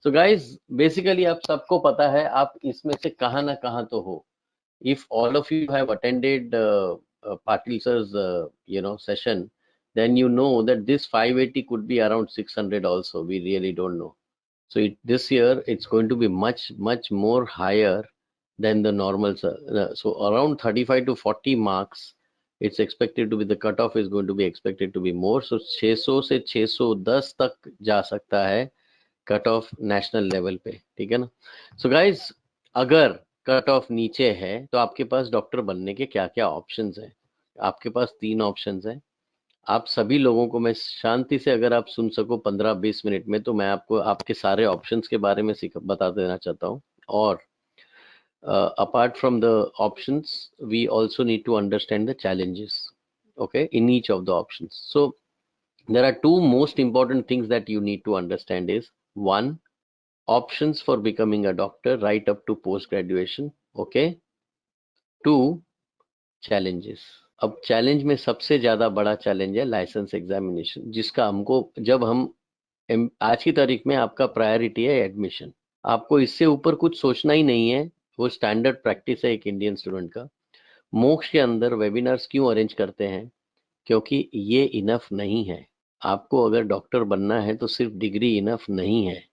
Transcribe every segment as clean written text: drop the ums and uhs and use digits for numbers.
So guys basically आप सबको पता है, आप इसमें से कहाँ ना कहाँ तो हो. If all of you have attended Patil sir's session, then you know that this 580 could be around 600 also. We really don't know. So this year it's going to be much more higher than the normal. So around 35 to 40 marks, it's expected to be, the cutoff is going to be expected to be more. So 600 से 610 तक जा सकता है cut off national level पे. ठीक है ना. So guys, अगर कट ऑफ नीचे है तो आपके पास डॉक्टर बनने के क्या क्या ऑप्शंस हैं. आपके पास 3 ऑप्शंस हैं. आप सभी लोगों को, मैं शांति से अगर आप सुन सको 15-20 मिनट में, तो मैं आपको आपके सारे ऑप्शंस के बारे में बता देना चाहता हूँ. और apart from the options, we also need to understand the challenges, okay, in each of the options. So there are two most important things that you need to understand is, one, options for becoming a doctor right up to post graduation. Okay. Two, challenges. अब challenge में सबसे ज्यादा बड़ा challenge है licence examination, जिसका हमको, जब हम आज की तारीख में आपका प्रायोरिटी है एडमिशन. आपको इससे ऊपर कुछ सोचना ही नहीं है. वो स्टैंडर्ड प्रैक्टिस है एक इंडियन स्टूडेंट का. मोक्ष के अंदर वेबिनार्स क्यों अरेंज करते हैं? क्योंकि ये इनफ नहीं है. आपको अगर डॉक्टर बनना है तो सिर्फ डिग्री इनफ नहीं है,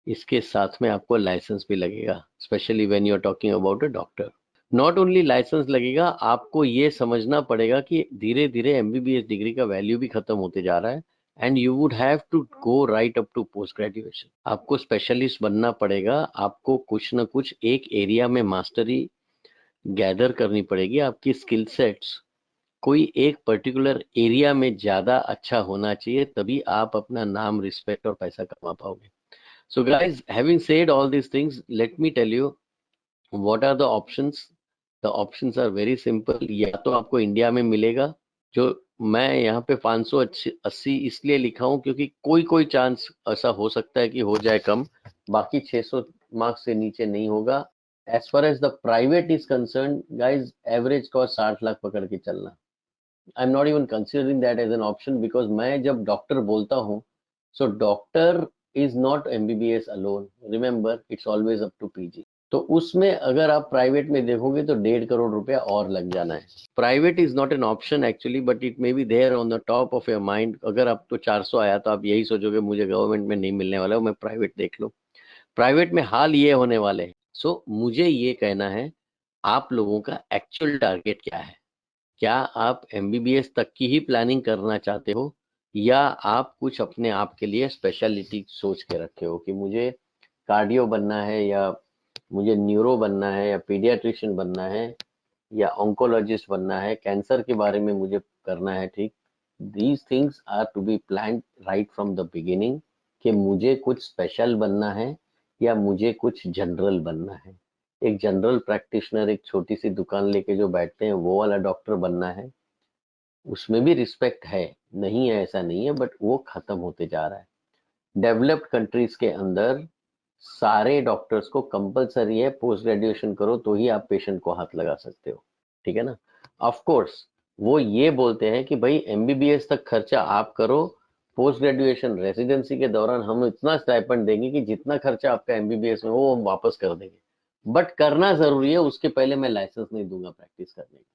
इसके साथ में आपको लाइसेंस भी लगेगा. Specially when you are talking about a doctor, not only licence लगेगा, आपको ये समझना पड़ेगा कि धीरे धीरे एमबीबीएस डिग्री का वैल्यू भी खत्म होते जा रहा है. And you would have to go right up to post graduation. आपको स्पेशलिस्ट बनना पड़ेगा. आपको कुछ ना कुछ एक एरिया में मास्टरी गैदर करनी पड़ेगी. आपकी स्किल सेट्स कोई एक पर्टिकुलर एरिया में ज्यादा अच्छा होना चाहिए, तभी आप अपना नाम, रिस्पेक्ट और पैसा कमा पाओगे. So guys, having said all these things, let me tell you what are the options. The options are very simple. या तो आपको इंडिया में मिलेगा, जो मैं यहाँ पे 580 इसलिए लिखा हूँ क्योंकि कोई कोई चांस ऐसा हो सकता है कि हो जाए कम, बाकी 600 मार्क्स से नीचे नहीं होगा. As far as the private is concerned, guys, average cost 60 lakh पकड़ के चलना. I'm not even considering that as an option, because मैं जब डॉक्टर बोलता हूँ, so doctor is not MBBS alone. Remember, it's always up to PG. तो उसमें अगर आप प्राइवेट में देखोगे तो 1.5 करोड़ रुपया और लग जाना है. Private is not an option actually, but it may be there on the top of your mind. अगर आप तो 400 आया तो आप यही सोचोगे मुझे गवर्नमेंट में नहीं मिलने वाला है, मैं प्राइवेट देख लूं. प्राइवेट में हाल ये होने वाले हैं. सो मुझे ये कहना है, आप लोगों का एक्चुअल टारगेट क्या है? क्या आप एमबीबीएस तक की ही प्लानिंग करना चाहते हो, या आप कुछ अपने आप के लिए स्पेशलिटी सोच के रखे हो कि मुझे कार्डियो बनना है, या मुझे न्यूरो बनना है, या पीडियाट्रिशियन बनना है, या ऑन्कोलॉजिस्ट बनना है, कैंसर के बारे में मुझे करना है. ठीक, these things are to be planned right from the beginning, कि मुझे कुछ स्पेशल बनना है या मुझे कुछ जनरल बनना है. एक जनरल प्रैक्टिशनर एक छोटी सी दुकान लेके जो बैठते हैं, वो वाला डॉक्टर बनना है. उसमें भी रिस्पेक्ट है, नहीं है ऐसा नहीं है, बट वो खत्म होते जा रहा है. डेवलप्ड कंट्रीज के अंदर सारे डॉक्टर्स को कंपलसरी है, पोस्ट ग्रेजुएशन करो तो ही आप पेशेंट को हाथ लगा सकते हो. ठीक है ना. ऑफ कोर्स वो ये बोलते हैं कि भाई एमबीबीएस तक खर्चा आप करो, पोस्ट ग्रेजुएशन रेसिडेंसी के दौरान हम इतना स्टाइपेंड देंगे कि जितना खर्चा आपका एमबीबीएस में वो हम वापस कर देंगे. बट करना जरूरी है, उसके पहले मैं लाइसेंस नहीं दूंगा प्रैक्टिस करने की.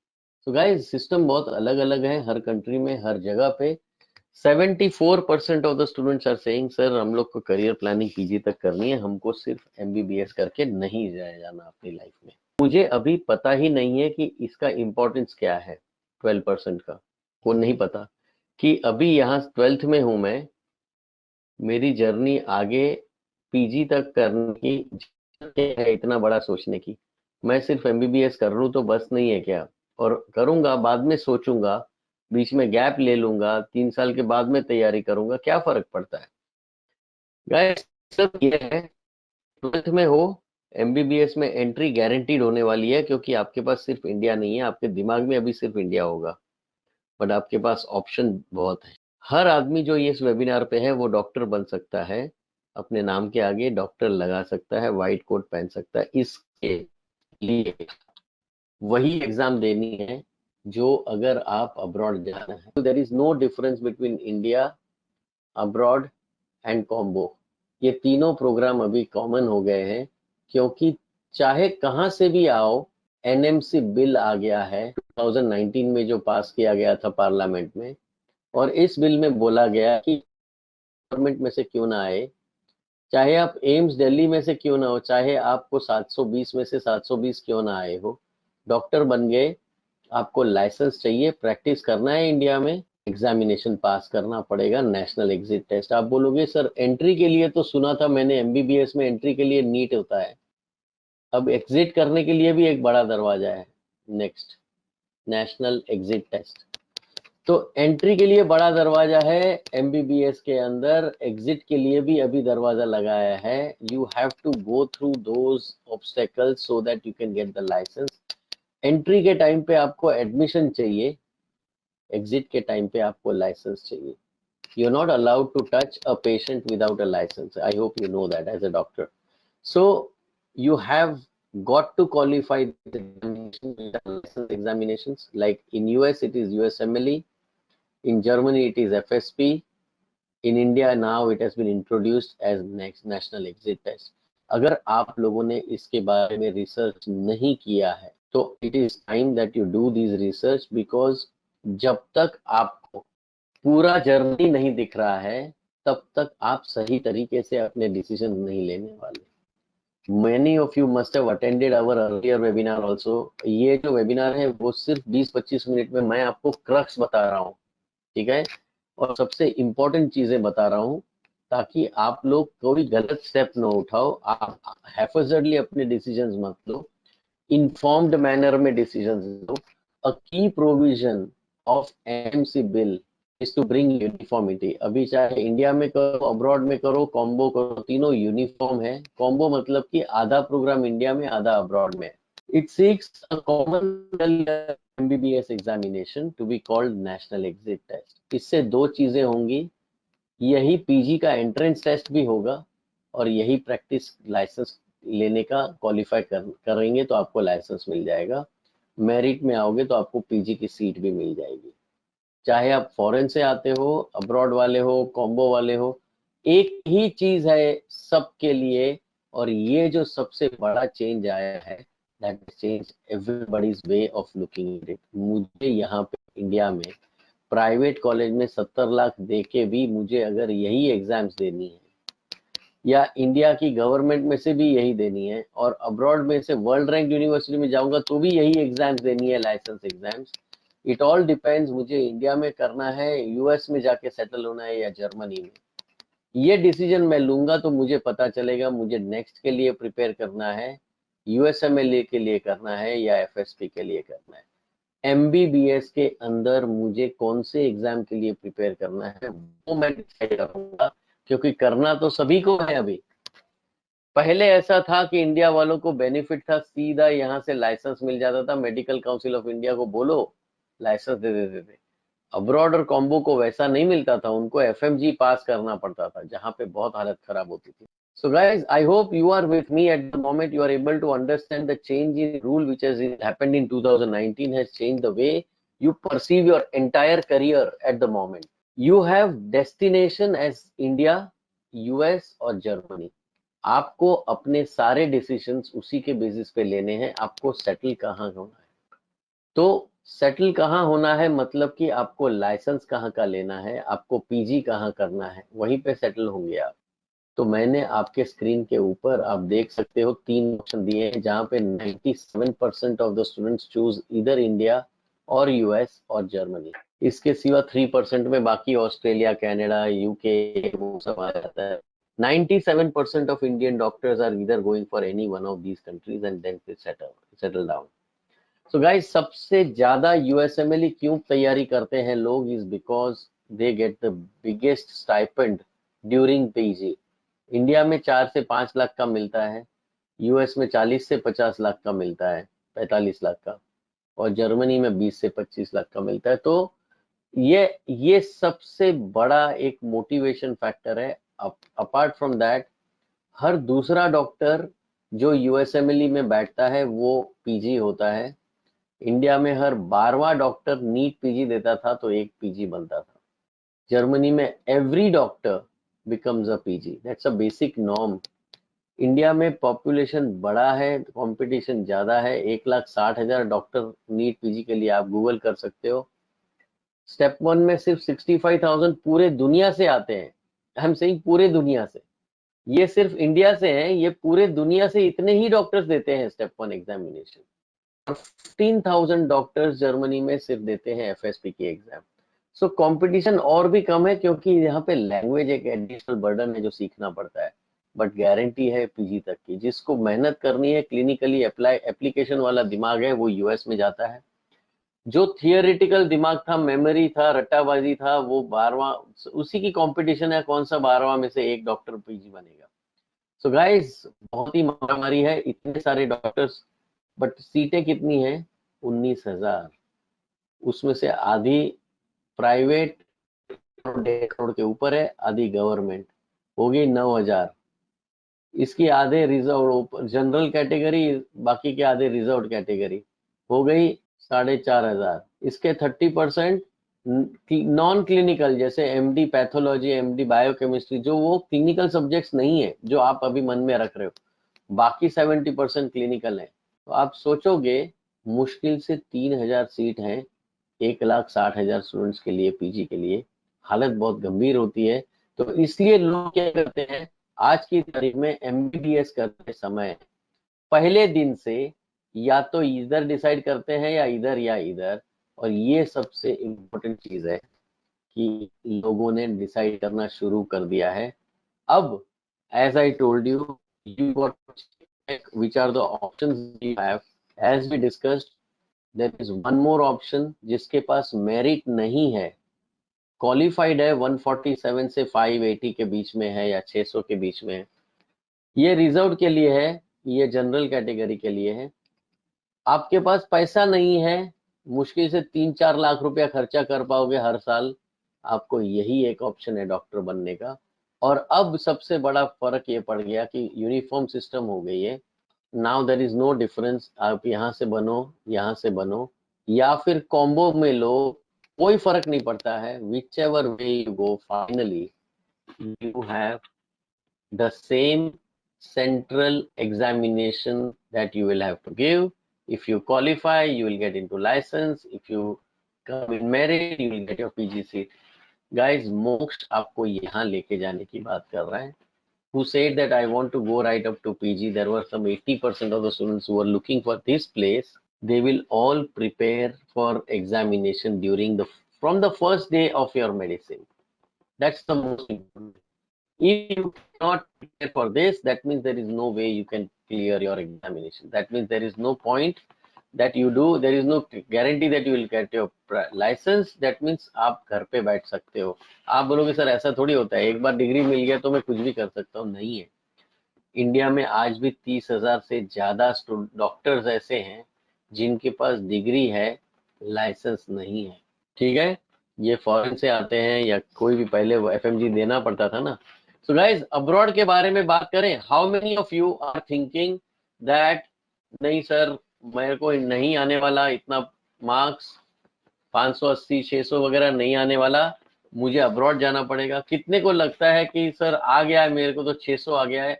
तो गाइस, सिस्टम बहुत अलग अलग है हर कंट्री में, हर जगह पे. 74% of the students are saying, sir हम लोग को करियर प्लानिंग पीजी तक करनी है, हमको सिर्फ एमबीबीएस करके नहीं जाया जाना अपनी लाइफ में. मुझे अभी पता ही नहीं है कि इसका इम्पोर्टेंस क्या है. 12% का को नहीं पता कि अभी यहाँ 12th में हूं मैं. मेरी जर्नी आगे पीजी तक करने की है, इतना बड़ा सोचने की. मैं सिर्फ एमबीबीएस कर लूं तो बस नहीं है क्या? और करूंगा, बाद में सोचूंगा, बीच में गैप ले लूंगा, 3 साल के बाद में तैयारी करूंगा, क्या फर्क पड़ता है? गाइस, सब ये है, 12th में हो, एमबीबीएस में एंट्री गारंटीड होने वाली है, क्योंकि आपके पास सिर्फ इंडिया नहीं है. आपके दिमाग में अभी सिर्फ इंडिया होगा, बट आपके पास ऑप्शन बहुत है. हर आदमी जो ये इस वेबिनार पे है वो डॉक्टर बन सकता है. अपने नाम के आगे डॉक्टर लगा सकता है, व्हाइट कोट पहन सकता है. इसके लिए वही एग्जाम देनी है जो अगर आप अब्रॉड जाना है. There is no difference between India, abroad and combo. ये तीनों प्रोग्राम अभी कॉमन हो गए हैं, क्योंकि चाहे कहां से भी आओ, एनएमसी बिल आ गया है 2019 में जो पास किया गया था पार्लियामेंट में। और इस बिल में बोला गया कि गवर्नमेंट में से क्यों ना आए, चाहे आप एम्स दिल्ली में से क्यों ना हो, चाहे आपको 720 में से 720 क्यों ना आए हो, डॉक्टर बन गए, आपको लाइसेंस चाहिए, प्रैक्टिस करना है इंडिया में, एग्जामिनेशन पास करना पड़ेगा, नेशनल एग्जिट टेस्ट। आप बोलोगे सर एंट्री के लिए तो सुना था मैंने एमबीबीएस में एंट्री के लिए नीट होता है, अब एग्जिट करने के लिए भी एक बड़ा दरवाजा है, नेक्स्ट नेशनल एग्जिट टेस्ट। तो एंट्री के लिए बड़ा दरवाजा है एमबीबीएस के अंदर, एग्जिट के लिए भी अभी दरवाजा लगाया है। You have to go through those obstacles so that you can get the licence. Entry के टाइम पे आपको एडमिशन चाहिए, एग्जिट के टाइम पे आपको लाइसेंस चाहिए। You are not allowed to touch a patient without a licence, I hope you know that as a doctor. So you have got to qualify the license examinations. Like in US, it is USMLE. In Germany, it is FSP. In India, now it has been introduced as next national exit test. अगर आप लोगों ने इसके बारे में research नहीं किया है तो it is time that you do this research, because जब तक आपको पूरा जर्नी नहीं दिख रहा है तब तक आप सही तरीके से अपने डिसीजन नहीं लेने वाले। Many of you must have attended our earlier webinar also. ये जो वेबिनार है वो सिर्फ 20-25 मिनट में मैं आपको क्रक्स बता रहा हूँ, ठीक है, और सबसे इम्पोर्टेंट चीजें बता रहा हूँ, ताकि आप लोग कोई गलत स्टेप न उठाओ, आप हैफजर्डली अपने डिसीजंस मत लो, इन्फॉर्म्ड मैनर में डिसीजंस लो। A key provision of MC bill is to bring uniformity. अभी चाहे इंडिया में करो, अब्रॉड में करो, कॉम्बो करो, तीनों यूनिफॉर्म है। कॉम्बो मतलब कि आधा प्रोग्राम इंडिया में आधा अब्रॉड में। It seeks a common MBBS examination to be called national exit test. इससे दो चीजें होंगी, यही पीजी का एंट्रेंस टेस्ट भी होगा और यही प्रैक्टिस लाइसेंस लेने का क्वालिफाई करेंगे तो आपको लाइसेंस मिल जाएगा। मेरिट में आओगे तो आपको पीजी की सीट भी मिल जाएगी। चाहे आप फॉरेन से आते हो, अब्रॉड वाले हो, कॉम्बो वाले हो, एक ही चीज है सबके लिए। और ये जो सबसे बड़ा चेंज आया है, that change everybody's way of looking at it. मुझे यहाँ पे इंडिया में प्राइवेट कॉलेज में 70 लाख दे के भी मुझे अगर यही एग्जाम्स देनी है, या इंडिया की गवर्नमेंट में से भी यही देनी है, और अब्रॉड में से वर्ल्ड रैंक यूनिवर्सिटी में जाऊंगा तो भी यही एग्जाम्स देनी है, licence exams. It all depends, मुझे इंडिया में करना है, यूएस में जाके सेटल होना है या जर्मनी में। ये डिसीजन मैं लूंगा तो मुझे पता चलेगा मुझे नेक्स्ट के लिए प्रिपेयर करना है, यूएसएमएलए के लिए करना है या एफएसपी के लिए करना है। एमबीबीएस के अंदर मुझे कौन से एग्जाम के लिए प्रिपेयर करना है वो मैं डिसाइड करूंगा, क्योंकि करना तो सभी को है। अभी पहले ऐसा था कि इंडिया वालों को बेनिफिट था, सीधा यहाँ से लाइसेंस मिल जाता था, मेडिकल काउंसिल ऑफ इंडिया को बोलो लाइसेंस दे देते थे। अब्रॉड और कॉम्बो को वैसा नहीं मिलता था, उनको एफएमजी पास करना पड़ता था, जहां पे बहुत हालत खराब होती थी। So guys, I hope you are with me at the moment. You are able to understand the change in rule which has happened in 2019 has changed the way you perceive your entire career at the moment. You have destination as India, US और Germany. आपको अपने सारे decisions उसी के basis पे लेने हैं, आपको सेटल कहाँ होना है। तो सेटल कहाँ होना है मतलब कि आपको लाइसेंस कहाँ का लेना है, आपको पीजी कहाँ करना है, वहीं पे सेटल होंगे आप। तो मैंने आपके स्क्रीन के ऊपर आप देख सकते हो 3 ऑप्शन दिए हैं, जहाँ पे 97% ऑफ द स्टूडेंट्स चूज इधर इंडिया और यूएस और जर्मनी। इसके सिवा 3% में बाकी ऑस्ट्रेलिया, कनाडा, यूके वो सब आ जाता है। 97% of Indian doctors are either going for any one of these countries and then they settle down. So guys, सबसे ज्यादा यूएसएमएलई क्यों तैयारी करते हैं लोग, is because they get the biggest stipend during PG. India में 4 से 5 लाख का मिलता है, यूएस में 40 से 50 लाख का मिलता है, 45 लाख का, और जर्मनी में 20 से 25 लाख का मिलता है। तो ये सबसे बड़ा एक मोटिवेशन फैक्टर है। अपार्ट फ्रॉम दैट, हर दूसरा डॉक्टर जो यूएसएमएलई में बैठता है वो पीजी होता है। इंडिया में हर 12वां डॉक्टर नीट पीजी देता था तो एक पीजी बनता था। जर्मनी में every doctor becomes a PG. That's a basic norm. India में पॉपुलेशन बड़ा है, कंपटीशन ज्यादा है, 1,60,000 डॉक्टर नीट पीजी के लिए आप गूगल कर सकते हो। स्टेप 1 में सिर्फ 65,000 पूरे दुनिया से आते हैं। आई एम सेइंग पूरे दुनिया से, ये सिर्फ इंडिया से है, ये पूरे दुनिया से इतने ही डॉक्टर्स देते हैं स्टेप 1 एग्जामिनेशन। 15,000 डॉक्टर्स जर्मनी में सिर्फ देते हैं एफएसपी की एग्जाम। सो कंपटीशन और भी कम है, क्योंकि यहाँ पे लैंग्वेज एक एडिशनल बर्डन है जो सीखना पड़ता है, बट गारंटी है पीजी तक की। जिसको मेहनत करनी है, क्लिनिकली अप्लाई एप्लीकेशन वाला दिमाग है, वो यूएस में जाता है। जो थियोरिटिकल दिमाग था, मेमोरी था, रट्टाबाजी था, वो 12वां, उसी की कंपटीशन है, कौन सा 12वां में से एक डॉक्टर पीजी बनेगा। सो गाइस, बहुत ही महामारी है, इतने सारे डॉक्टर्स, बट सीटें कितनी है? 19,000। उसमें से आधी प्राइवेट 1.5 करोड़ के ऊपर है, आधी गवर्नमेंट, हो गई 9,000। इसकी आधे रिजर्व जनरल कैटेगरी, बाकी के आधे रिजर्व कैटेगरी, हो गई 4,500। इसके 30% नॉन क्लिनिकल, जैसे एमडी पैथोलॉजी, एमडी बायोकेमिस्ट्री, जो वो क्लिनिकल सब्जेक्ट्स नहीं है जो आप अभी मन में रख रहे हो। बाकी 70% क्लिनिकल है। तो आप सोचोगे, मुश्किल से 3,000 सीट हैं 1,60,000 स्टूडेंट्स के लिए, पीजी के लिए। हालत बहुत गंभीर होती है। तो इसलिए लोग क्या करते हैं, आज की तारीख में एमबीबीएस करते समय पहले दिन से या तो इधर डिसाइड करते हैं, या इधर या इधर। और ये सबसे इम्पोर्टेंट चीज है कि लोगों ने डिसाइड करना शुरू कर दिया है। अब as I told you, you got check which are the options you have. As we discussed, there is one more option जिसके पास मेरिट नहीं है, क्वालिफाइड है, 147 से 580 के बीच में है या 600 के बीच में है। ये रिजर्व के लिए है, ये जनरल कैटेगरी के लिए है। आपके पास पैसा नहीं है, मुश्किल से 3-4 लाख रुपया खर्चा कर पाओगे हर साल, आपको यही एक ऑप्शन है डॉक्टर बनने का। और अब सबसे बड़ा फर्क ये पड़ गया कि यूनिफॉर्म सिस्टम हो गई है। Now there is no difference, आप यहाँ से बनो, यहाँ से बनो, या फिर कॉम्बो में लो, कोई फर्क नहीं पड़ता है। Which ever way you go, finally you have the same central examination that you will have to give. If you qualify, you will get into license. If you come in merit, you will get your PG seat. Guys, मोक्ष आपको यहाँ लेके जाने की बात कर रहा है। Who said that I want to go right up to PG? There were some 80% of the students who were looking for this place. They will all prepare for examination during from the first day of your medicine. That's the most important. If you cannot prepare for this, that means there is no way you can clear your examination. That means there is no point that you do, there is no guarantee that you will get your license. That means आप घर पे बैठ सकते हो। आप बोलोगे sir ऐसा थोड़ी होता है, एक बार डिग्री मिल गया तो मैं कुछ भी कर सकता हूँ। नहीं है। इंडिया में आज भी 30,000 से ज्यादा डॉक्टर्स ऐसे हैं जिनके पास डिग्री है, लाइसेंस नहीं है। ठीक है, ये फॉरेन से आते हैं, या कोई भी पहले वो एफएमजी देना पड़ता था ना। सो गाइस, अब्रॉड के बारे में बात करें, how many of you are thinking that नहीं सर, मेरे को नहीं आने वाला इतना मार्क्स, 580 600 वगैरह नहीं आने वाला, मुझे अब्रॉड जाना पड़ेगा। कितने को लगता है कि सर आ गया है मेरे को तो 600 आ गया है।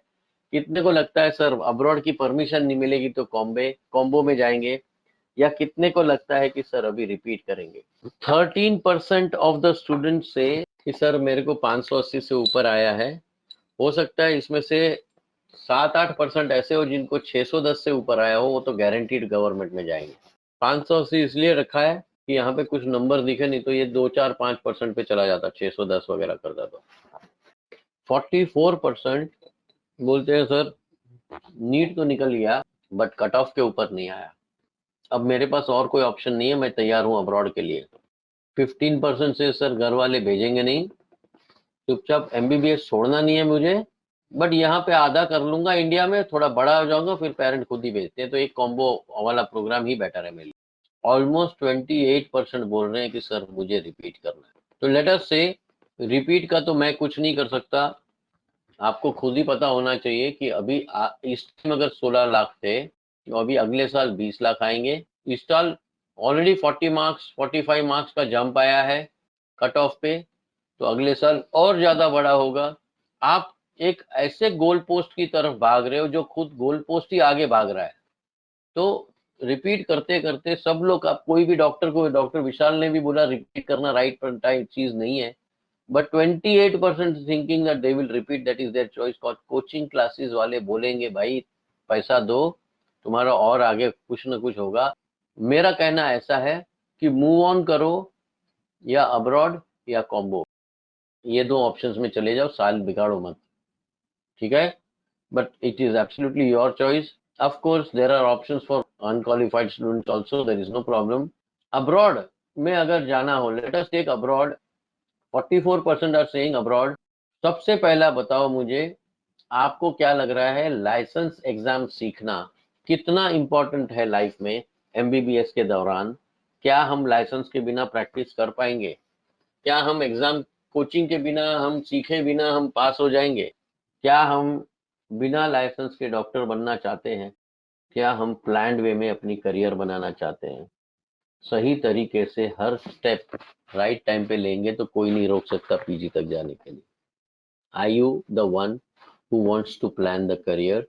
कितने को लगता है सर अब्रॉड की परमिशन नहीं मिलेगी तो कॉम्बो में जाएंगे। या कितने को लगता है कि सर अभी रिपीट करेंगे। 13% ऑफ द स्टूडेंट से कि सर मेरे को 580 से ऊपर आया है। हो सकता है इसमें से 7-8% ऐसे हो जिनको 610 से ऊपर आया हो, वो तो गारंटीड गवर्नमेंट में जाएंगे। 580 इसलिए रखा है कि यहाँ पे कुछ नंबर दिखे, नहीं तो ये 2-4-5% पे चला जाता, 610 वगैरह करता। तो 44% बोलते हैं सर नीट तो निकल गया बट कट ऑफ के ऊपर नहीं आया, अब मेरे पास और कोई ऑप्शन नहीं है, मैं तैयार हूँ अब्रॉड के लिए। 15% से सर घर वाले भेजेंगे नहीं, चुपचाप एमबीबीएस छोड़ना नहीं है मुझे, बट यहाँ पे आधा कर लूंगा, इंडिया में थोड़ा बड़ा हो जाऊंगा, फिर पेरेंट खुद ही भेजते हैं, तो एक कॉम्बो वाला प्रोग्राम ही बेटर है मेरे लिए। ऑलमोस्ट 28% बोल रहे हैं कि सर मुझे रिपीट करना है। तो लेट अस से रिपीट का तो मैं कुछ नहीं कर सकता, आपको खुद ही पता होना चाहिए कि अभी इस टाइम अगर 16 लाख थे तो अभी अगले साल 20 लाख आएंगे। इस साल ऑलरेडी 40 मार्क्स 45 मार्क्स का जंप आया है कट ऑफ पे, तो अगले साल और ज्यादा बड़ा होगा। आप एक ऐसे गोल पोस्ट की तरफ भाग रहे हो जो खुद गोल पोस्ट ही आगे भाग रहा है। तो रिपीट करते करते सब लोग, आप कोई भी डॉक्टर को, डॉक्टर विशाल ने भी बोला रिपीट करना राइट टाइप चीज नहीं है, but 28% thinking that they will repeat, that is their choice. Coaching classes वाले बोलेंगे भाई पैसा दो, तुम्हारा और आगे कुछ ना कुछ होगा। मेरा कहना ऐसा है कि मूव ऑन करो, या अब्रॉड या कॉम्बो, ये दो ऑप्शंस में चले जाओ, साल बिगाड़ो मत, ठीक है? But it is absolutely your choice. Of course there are options for unqualified students also, there is no problem. Abroad में अगर जाना हो, let us take abroad. 44% are saying abroad. सबसे पहला बताओ मुझे, आपको क्या लग रहा है लाइसेंस एग्जाम सीखना कितना इंपॉर्टेंट है लाइफ में एमबीबीएस के दौरान? क्या हम लाइसेंस के बिना प्रैक्टिस कर पाएंगे? क्या हम एग्जाम कोचिंग के बिना, हम सीखे बिना हम पास हो जाएंगे? क्या हम बिना लाइसेंस के डॉक्टर बनना चाहते हैं? क्या हम प्लान्ड वे में अपनी करियर बनाना चाहते हैं? सही तरीके से हर स्टेप राइट टाइम पे लेंगे तो कोई नहीं रोक सकता पीजी तक जाने के लिए। Are you the one who wants to plan the career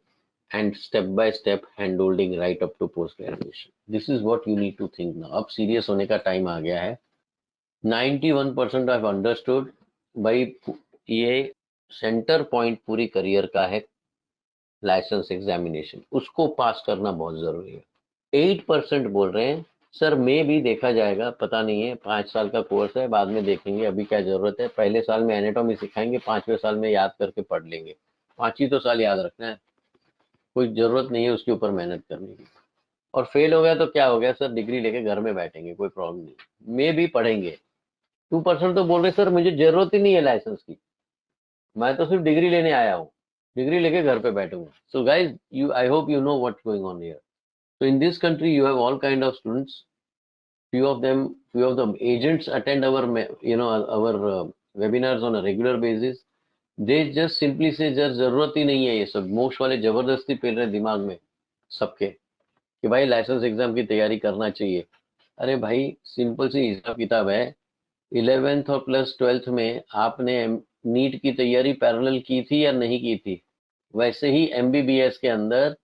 and step by step handholding right up to post graduation? This is what you need to think now. अब सीरियस होने का टाइम आ गया है। 91% I've understood भाई, ये centre point पूरी career का है लाइसेंस एग्जामिनेशन, उसको पास करना बहुत जरूरी है। 8% बोल रहे हैं सर में भी देखा जाएगा, पता नहीं है, 5 साल का कोर्स है, बाद में देखेंगे, अभी क्या जरूरत है, पहले साल में एनाटॉमी सिखाएंगे, 5वें साल में याद करके पढ़ लेंगे। 5 ही तो साल याद रखना है, कोई जरूरत नहीं है उसके ऊपर मेहनत करने की। और फेल हो गया तो क्या हो गया सर, डिग्री लेके घर में बैठेंगे, कोई प्रॉब्लम नहीं, में भी पढ़ेंगे। 2% तो बोल रहे सर मुझे जरूरत ही नहीं है लाइसेंस की, मैं तो सिर्फ डिग्री लेने आया हूँ, डिग्री लेके घर पे बैठूंगा। So guys, you, I hope you know what's going on here. So in this country, you have all kind of students. Few of the agents attend our, our webinars on a regular basis. They just simply say, जरूरत ही नहीं है ये सब। मोक्ष वाले जबरदस्ती पेल रहे दिमाग में सबके कि भाई लाइसेंस एग्जाम की तैयारी करना चाहिए। अरे भाई सिंपल सी हिसाब किताब है। 11th और प्लस 12th में आपने नीट की तैयारी पैरेलल की थी या नहीं की थी? वैसे ही एमबीबीएस के अंदर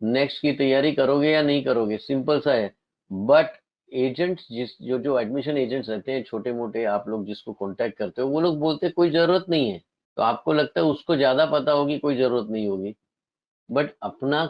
नेक्स्ट की तैयारी करोगे या नहीं करोगे, सिंपल सा है। बट एजेंट्स, जिस जो जो एडमिशन एजेंट्स रहते हैं छोटे मोटे, आप लोग जिसको कांटेक्ट करते हो, वो लोग बोलते हैं कोई जरूरत नहीं है। तो आपको लगता है उसको ज्यादा पता होगी, कोई जरूरत नहीं होगी। बट अपना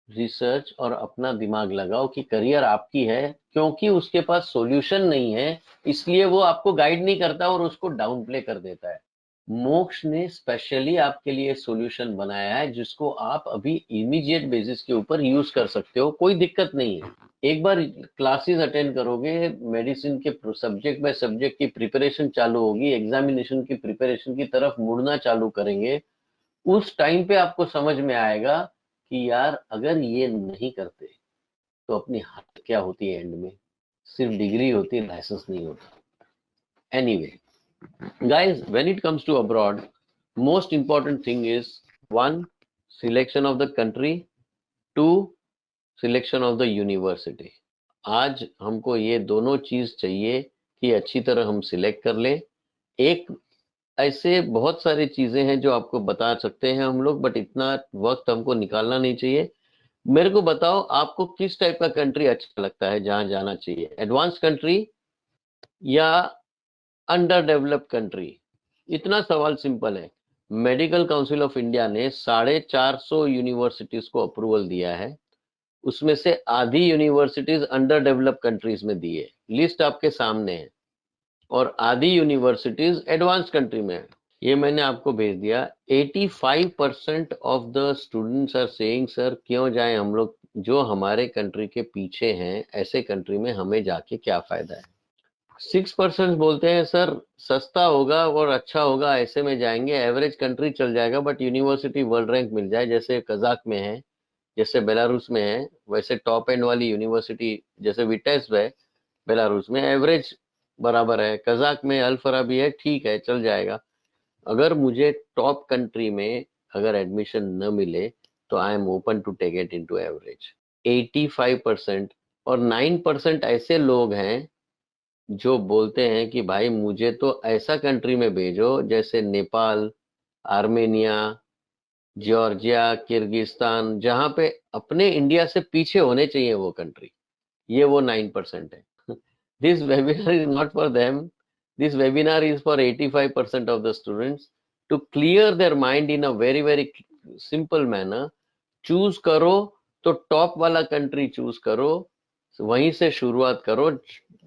रिसर्च और अपना दिमाग लगाओ कि करियर आपकी है, क्योंकि उसके पास सॉल्यूशन नहीं है इसलिए वो आपको गाइड नहीं करता और उसको डाउन प्ले कर देता है। मोक्ष ने स्पेशली आपके लिए सॉल्यूशन बनाया है जिसको आप अभी इमीडिएट बेसिस के ऊपर यूज कर सकते हो, कोई दिक्कत नहीं है। एक बार क्लासेस अटेंड करोगे, मेडिसिन के सब्जेक्ट बाय सब्जेक्ट की प्रिपरेशन चालू होगी, एग्जामिनेशन की प्रिपरेशन की तरफ मुड़ना चालू करेंगे, उस टाइम पे आपको समझ में आएगा कि यार अगर ये नहीं करते तो अपनी हालत क्या होती है एंड में। सिर्फ डिग्री होती है, लाइसेंस नहीं होता। Anyway guys, when it comes to abroad, most important thing is, one, selection of the country, two, selection of the university. आज हमको ये दोनों चीज चाहिए कि अच्छी तरह हम सिलेक्ट कर लें। एक ऐसे बहुत सारी चीजें हैं जो आपको बता सकते हैं हम लोग, बट इतना वक्त हमको निकालना नहीं चाहिए। मेरे को बताओ आपको किस टाइप का कंट्री अच्छा लगता है जहां जाना चाहिए, एडवांस कंट्री या अंडर डेवलप्ड कंट्री? इतना सवाल सिंपल है। मेडिकल काउंसिल ऑफ इंडिया ने 450 यूनिवर्सिटीज को अप्रूवल दिया है, उसमें से आधी यूनिवर्सिटीज अंडर डेवलप्ड कंट्रीज में दी है, लिस्ट आपके सामने है, और आधी यूनिवर्सिटीज एडवांस कंट्री में है। ये मैंने आपको भेज दिया। 85% of the students are saying sir क्यों जाएं हम लोग, जो हमारे कंट्री के पीछे हैं, ऐसे कंट्री में हमें जाके क्या फायदा है। 6% बोलते हैं सर सस्ता होगा और अच्छा होगा, ऐसे में जाएंगे, एवरेज कंट्री चल जाएगा, बट यूनिवर्सिटी वर्ल्ड रैंक मिल जाए, जैसे कजाक में है, जैसे बेलारूस में है, वैसे टॉप एंड वाली यूनिवर्सिटी जैसे विटेस है बेलारूस में, एवरेज बराबर है। कजाक में अल फराबी है, ठीक है चल जाएगा। अगर मुझे टॉप कंट्री में अगर एडमिशन न मिले तो I am open to take it into average. 85% और 9% ऐसे लोग हैं जो बोलते हैं कि भाई मुझे तो ऐसा कंट्री में भेजो जैसे नेपाल, आर्मेनिया, जॉर्जिया, किर्गिस्तान, जहां पे अपने इंडिया से पीछे होने चाहिए वो कंट्री, ये वो 9% है. This webinar is not for them, this webinar is for 85% of the students to clear their mind in a very very simple manner. Choose करो तो टॉप वाला कंट्री चूज करो, वहीं से शुरुआत करो.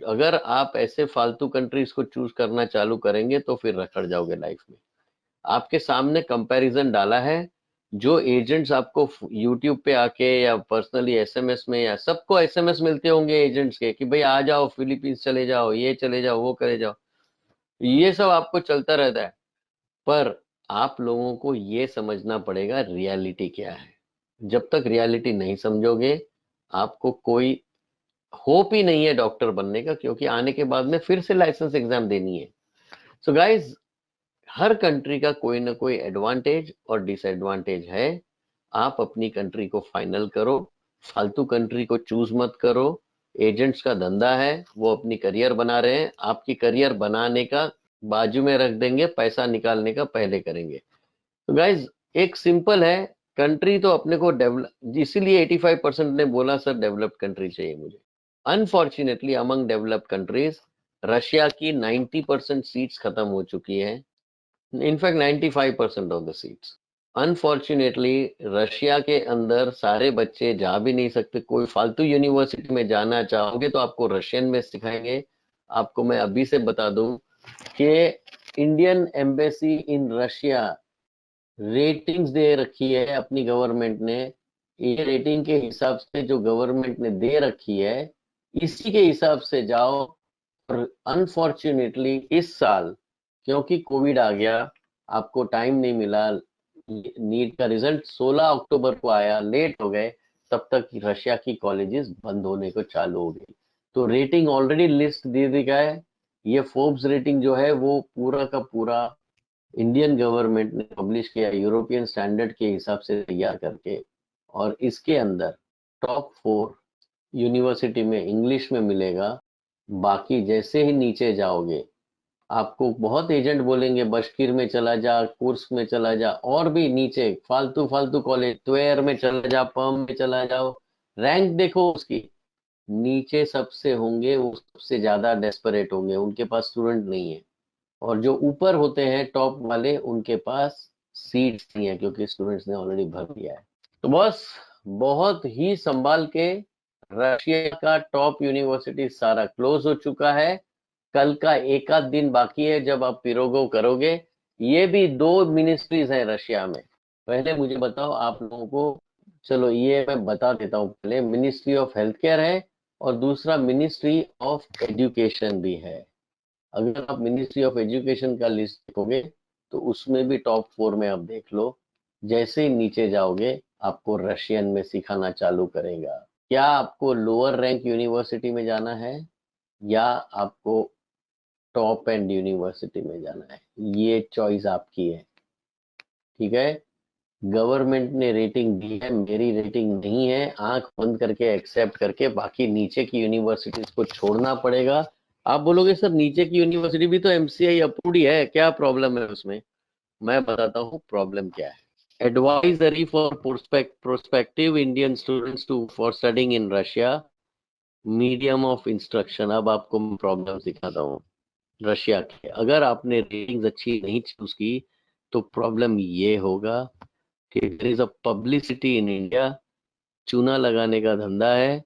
अगर आप ऐसे फालतू कंट्रीज को चूज करना चालू करेंगे तो फिर रखड़ जाओगे लाइफ में. आपके सामने कंपैरिजन डाला है. जो एजेंट्स आपको यूट्यूब पे आके या पर्सनली एसएमएस में, या सबको एसएमएस मिलते होंगे एजेंट्स के कि भाई आ जाओ फिलीपींस चले जाओ, ये चले जाओ, वो करे जाओ, ये सब आपको चलता रहता है. पर आप लोगों को ये समझना पड़ेगा रियलिटी क्या है. जब तक रियलिटी नहीं समझोगे, आपको कोई होप ही नहीं है डॉक्टर बनने का, क्योंकि आने के बाद में फिर से लाइसेंस एग्जाम देनी है. सो गाइज, हर कंट्री का कोई ना कोई एडवांटेज और डिसएडवांटेज है. आप अपनी कंट्री को फाइनल करो, फालतू कंट्री को चूज मत करो. एजेंट्स का धंधा है, वो अपनी करियर बना रहे हैं, आपकी करियर बनाने का बाजू में रख देंगे, पैसा निकालने का पहले करेंगे. तो गाइज, एक सिंपल है, कंट्री तो अपने को डेवलप, इसीलिए 85% ने बोला सर डेवलप्ड कंट्री चाहिए मुझे. Unfortunately among developed countries, Russia की 90% सीट्स खत्म हो चुकी है. In fact 95% of the seats. Unfortunately Russia के अंदर सारे बच्चे जा भी नहीं सकते. कोई फालतू यूनिवर्सिटी में जाना चाहोगे तो आपको रशियन में सिखाएंगे. आपको मैं अभी से बता दूं कि Indian embassy in Russia ratings दे रखी है अपनी गवर्नमेंट ने. ये रेटिंग के हिसाब से जो गवर्नमेंट ने दे रखी है, इसी के हिसाब से जाओ. और अनफॉर्चुनेटली इस साल क्योंकि कोविड आ गया, आपको टाइम नहीं मिला, नीट का रिजल्ट 16 अक्टूबर को आया, लेट हो गए, तब तक रशिया की कॉलेजेस बंद होने को चालू हो गई. तो रेटिंग ऑलरेडी लिस्ट दे दी गया है. ये फोर्ब्स रेटिंग जो है वो पूरा का पूरा इंडियन गवर्नमेंट ने पब्लिश किया यूरोपियन स्टैंडर्ड के हिसाब से तैयार करके. और इसके अंदर टॉप 4 यूनिवर्सिटी में इंग्लिश में मिलेगा. बाकी जैसे ही नीचे जाओगे, आपको बहुत एजेंट बोलेंगे बशकीर में चला जा, कुर्स्क में चला जा, और भी नीचे फालतू फालतू कॉलेज, त्वेर में चला जा, पर्म में चला जाओ. रैंक देखो उसकी, नीचे सबसे होंगे वो सबसे ज्यादा डेस्परेट होंगे, उनके पास स्टूडेंट नहीं है. और जो ऊपर होते हैं टॉप वाले, उनके पास सीट्स नहीं है क्योंकि स्टूडेंट्स ने ऑलरेडी भर दिया है. तो बस बहुत ही संभाल के. रशिया का टॉप यूनिवर्सिटी सारा क्लोज हो चुका है. कल का एक आध दिन बाकी है जब आप पिरोगो करोगे. ये भी 2 मिनिस्ट्रीज हैं रशिया में. पहले मुझे बताओ आप लोगों को, चलो ये मैं बता देता हूँ. पहले मिनिस्ट्री ऑफ हेल्थ केयर है, और दूसरा मिनिस्ट्री ऑफ एजुकेशन भी है. अगर आप मिनिस्ट्री ऑफ एजुकेशन का लिस्ट देखोगे तो उसमें भी टॉप 4 में आप देख लो. जैसे ही नीचे जाओगे, आपको रशियन में सिखाना चालू करेगा. क्या आपको लोअर रैंक यूनिवर्सिटी में जाना है, या आपको टॉप एंड यूनिवर्सिटी में जाना है, ये चॉइस आपकी है. ठीक है. गवर्नमेंट ने रेटिंग दी है, मेरी रेटिंग नहीं है. आंख बंद करके एक्सेप्ट करके बाकी नीचे की यूनिवर्सिटीज को छोड़ना पड़ेगा. आप बोलोगे सर नीचे की यूनिवर्सिटी भी तो एमसीआई अप्रूव्ड ही है, क्या प्रॉब्लम है उसमें. मैं बताता हूँ प्रॉब्लम क्या है. Advisory for prospective Indian students to for studying in Russia, medium of instruction. अब आपको मैं प्रॉब्लम दिखाता हूँ रशिया के. अगर आपने रेटिंग्स अच्छी नहीं चूज की तो प्रॉब्लम ये होगा कि there is a publicity in India. चूना लगाने का धंधा है.